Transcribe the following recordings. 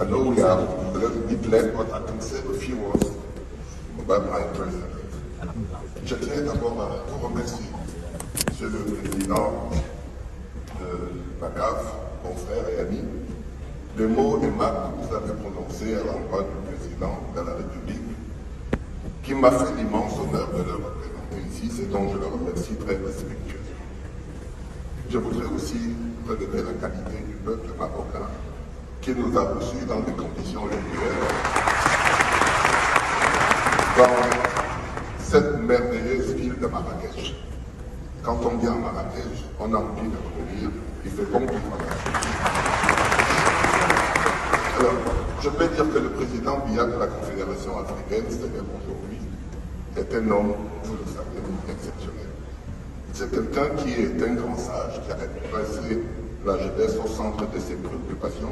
I know we are a little bit late, but I can say a few words about my president. Je tiens d'abord à vous remercier, Monsieur le Président de la CAF, mon frère et ami, les mots aimables que vous avez prononcés à l'endroit du président de la République, qui m'a fait l'immense honneur de le représenter ici, c'est donc je le remercie très respectueusement. Je voudrais aussi relever la qualité du peuple marocain qui nous a reçus dans des conditions régulières dans cette merveilleuse ville de Marrakech. Quand on vient à Marrakech, on a envie de revenir, il fait bon vivre là. Alors, je peux dire que le président Biya de la Confédération africaine, c'est-à-dire aujourd'hui, est un homme, vous le savez, exceptionnel. C'est quelqu'un qui est un grand sage, qui a placé la jeunesse au centre de ses préoccupations.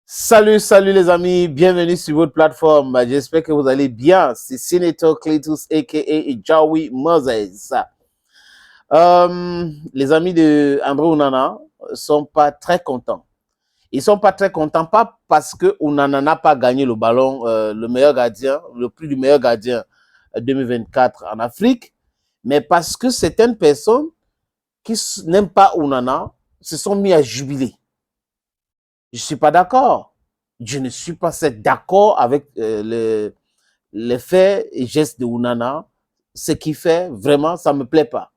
Salut les amis, bienvenue sur votre plateforme. J'espère que vous allez bien. C'est Senator Cletus a.k.a. Jawi Moses. Les amis de André Onana sont pas très contents. Ils sont pas très contents, pas parce que Onana n'a pas gagné le ballon, le meilleur gardien, le prix du meilleur gardien 2024 en Afrique, mais parce que certaines personnes qui n'aiment pas Onana se sont mis à jubiler. Je suis pas d'accord. Je ne suis pas d'accord avec les faits et gestes de Onana. Ce qu'il fait, vraiment, ça me plaît pas.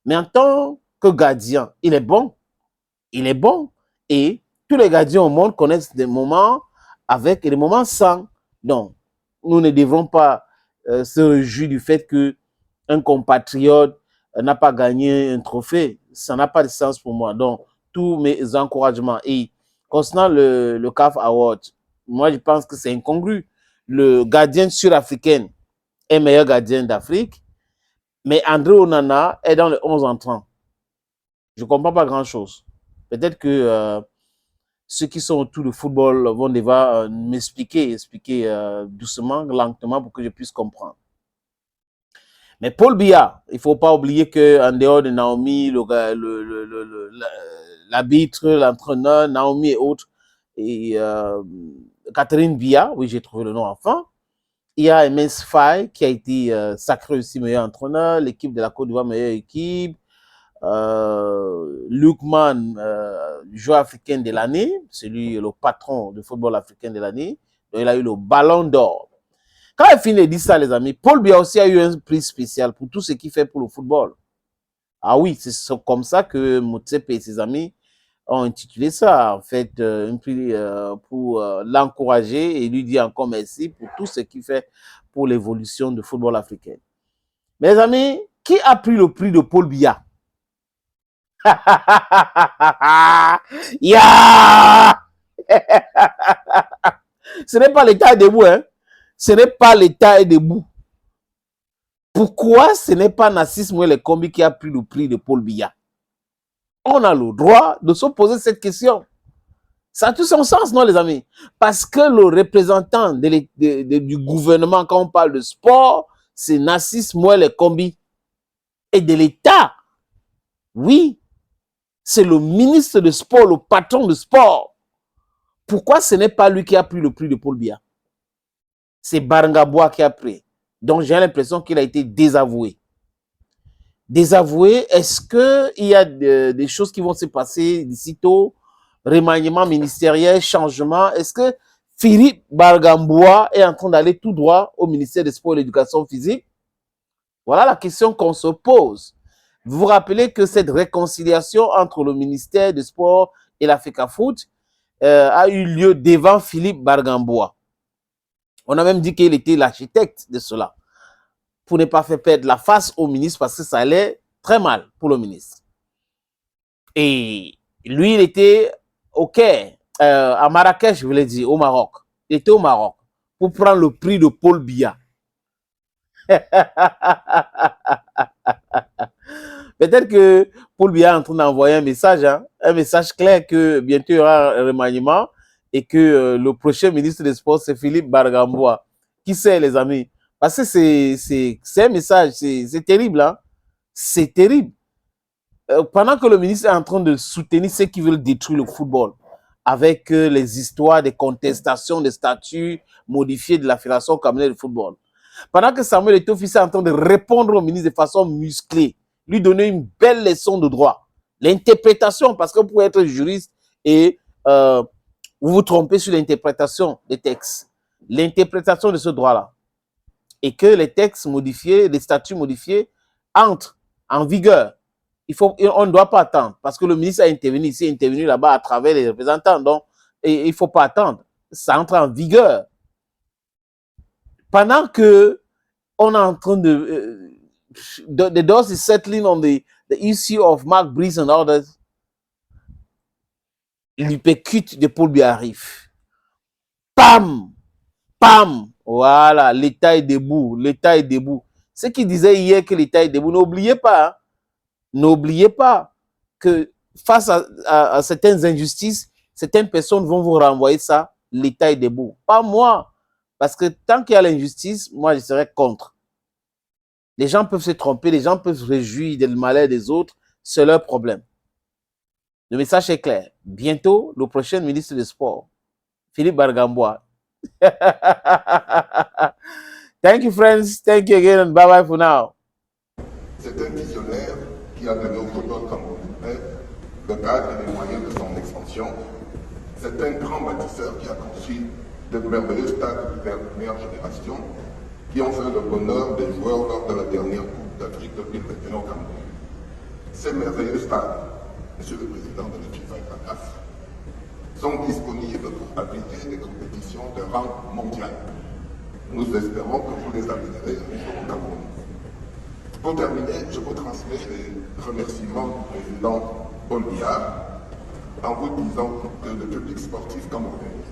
Mais en tant que gardien, il est bon. Il est bon. Et tous les gardiens au monde connaissent des moments avec et des moments sans. Donc, nous ne devrons pas se réjouir du fait qu'un compatriote n'a pas gagné un trophée. Ça n'a pas de sens pour moi. Donc, tous mes encouragements. Et concernant le CAF Award, moi, je pense que c'est incongru. Le gardien sud-africain est meilleur gardien d'Afrique, mais André Onana est dans le 11 entrant. Je ne comprends pas grand-chose. Peut-être que ceux qui sont autour du football vont devoir m'expliquer doucement, lentement, pour que je puisse comprendre. Mais Paul Biya, il ne faut pas oublier qu'en dehors de Naomi, l'arbitre, l'entraîneur, Naomi et autres, et Catherine Biya, oui, j'ai trouvé le nom enfin. Il y a MS Faye qui a été sacré aussi meilleur entraîneur, l'équipe de la Côte d'Ivoire meilleure équipe, Lukman, joueur africain de l'année, c'est lui le patron du football africain de l'année, donc il a eu le ballon d'or. Quand il finit de dire ça, les amis, Paul Biya aussi a eu un prix spécial pour tout ce qu'il fait pour le football. Ah oui, c'est comme ça que Motsepe et ses amis ont intitulé ça, en fait, un prix pour l'encourager et lui dire encore merci pour tout ce qu'il fait pour l'évolution du football africain. Mes amis, qui a pris le prix de Paul Biya? Yeah! Ce n'est pas l'État est debout, hein? Ce n'est pas l'État est debout. Pourquoi ce n'est pas Nassis Mouele Kombi qui a pris le prix de Paul Biya? On a le droit de se poser cette question. Ça a tout son sens, non, les amis? Parce que le représentant du gouvernement, quand on parle de sport, c'est Nassis Mouele Kombi. Et de l'État, oui, c'est le ministre de sport, le patron de sport. Pourquoi ce n'est pas lui qui a pris le prix de Paul Biya? C'est Barangaboua qui a pris. Donc, j'ai l'impression qu'il a été désavoué. Désavoué, est-ce qu'il y a des choses qui vont se passer d'ici tôt? Remaniement ministériel, changement. Est-ce que Philippe Barangaboua est en train d'aller tout droit au ministère des Sports et de l'Éducation physique? Voilà la question qu'on se pose. Vous vous rappelez que cette réconciliation entre le ministère des Sports et l'Africa Foot a eu lieu devant Philippe Barangaboua. On a même dit qu'il était l'architecte de cela, pour ne pas faire perdre la face au ministre, parce que ça allait très mal pour le ministre. Et lui, il était au Caire, à Marrakech, je voulais dire, au Maroc. Il était au Maroc pour prendre le prix de Paul Biya. Peut-être que Paul Biya est en train d'envoyer un message clair que bientôt il y aura un remaniement et que le prochain ministre des Sports, c'est Philippe Barangaboua. Qui sait, les amis? Parce que c'est un message, c'est terrible, hein? C'est terrible. Pendant que le ministre est en train de soutenir ceux qui veulent détruire le football, avec les histoires des contestations des statuts modifiés de la Fédération camerounaise de football. Pendant que Samuel Eto'o est en train de répondre au ministre de façon musclée, lui donner une belle leçon de droit. L'interprétation, parce que vous pouvez être juriste et vous vous trompez sur l'interprétation des textes. L'interprétation de ce droit-là. Et que les textes modifiés, les statuts modifiés entrent en vigueur. On ne doit pas attendre, parce que le ministre a intervenu ici, intervenu là-bas à travers les représentants. Donc, il ne faut pas attendre. Ça entre en vigueur. Pendant que on est en train de... the dust is settling on the issue of Mark Brees and others, l'hypercute de Paul Biya arrive. Pam! Pam! Voilà, l'État est debout. L'État est debout. Ce qui disait hier que l'État est debout, n'oubliez pas, hein, n'oubliez pas que face à certaines injustices, certaines personnes vont vous renvoyer ça, l'État est debout. Pas moi. Parce que tant qu'il y a l'injustice, moi, je serai contre. Les gens peuvent se tromper, les gens peuvent se réjouir du malheur des autres, c'est leur problème. Le message est clair. Bientôt, le prochain ministre des Sports, Philippe Bargambois. Thank you, friends. Thank you again, and bye-bye for now. C'est un visionnaire qui a donné au football camerounais le cadre et les moyens de son expansion. C'est un grand bâtisseur qui a conçu de merveilleux stades de dernière génération qui ont fait le bonheur des joueurs lors de la dernière Coupe d'Afrique 2021 au Cameroun. Ces merveilleux stades, Monsieur le Président de la FIFA et la CAF, sont disponibles pour abriter des compétitions de rang mondial. Nous espérons que vous les amènerez au Cameroun. Pour terminer, je vous transmets les remerciements du président Paul Biya en vous disant que le public sportif camerounais,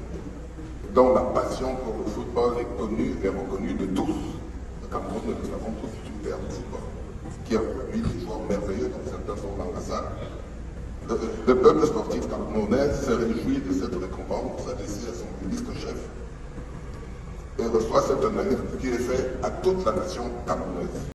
dont la passion pour le football est connue et reconnue de tous. Le Cameroun, nous le savons tous, c'est une terre de football qui a produit des joueurs merveilleux, dont certains sont dans la salle. Le peuple sportif camerounais se réjouit de cette récompense adressée à son ministre-chef et reçoit cet honneur qui est fait à toute la nation camerounaise.